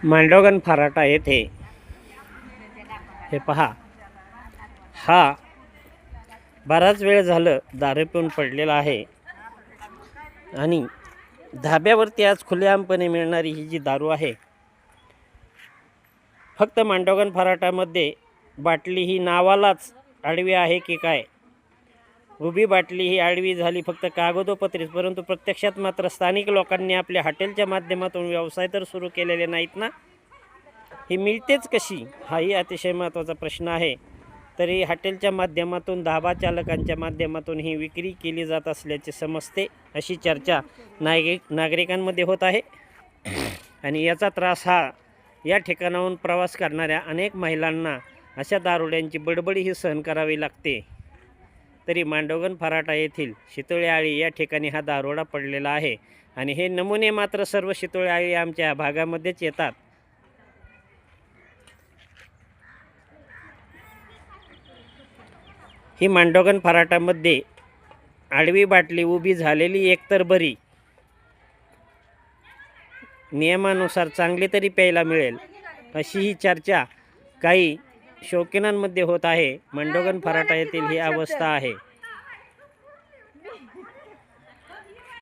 मांडवगण फराटा येथे हे पहा, हा बराच वेळ झालं दारू पिऊन पडलेला आहे आणि धाब्यावरती आज खुलेआमपणे मिळणारी ही जी दारू आहे, फक्त मांडवगण फराटामध्ये बाटली ही नावालाच आडवी आहे की काय? उभी बाटली ही आडवी झाली फक्त कागदोपत्रीच, परंतु प्रत्यक्षात मात्र स्थानिक लोकांनी आपल्या हॉटेलच्या माध्यमातून व्यवसाय तर सुरू केलेले नाहीत ना. ही मिळतेच कशी, हाही अतिशय महत्त्वाचा प्रश्न आहे. तरी हॉटेलच्या माध्यमातून, धाबा चालकांच्या माध्यमातून ही विक्री केली जात असल्याचे समजते, अशी चर्चा नागरिकांमध्ये होत आहे. आणि याचा त्रास हा या ठिकाणाहून प्रवास करणाऱ्या अनेक महिलांना अशा दारुड्यांची बडबडीही सहन करावी लागते. तरी मांडवगण फराटा येथील शितोळे आळी या ठिकाणी हा दारोडा पडलेला आहे आणि हे नमुने मात्र सर्व शितोळे आळी आमच्या भागामध्येच येतात. ही मांडवगण फराटामध्ये आडवी बाटली उभी झालेली एकतर बरी, नियमानुसार चांगली तरी प्यायला मिळेल, अशी ही चर्चा काही शौकीनांमध्ये होत आहे. मांडवगण फराटा येथील ही अवस्था आहे.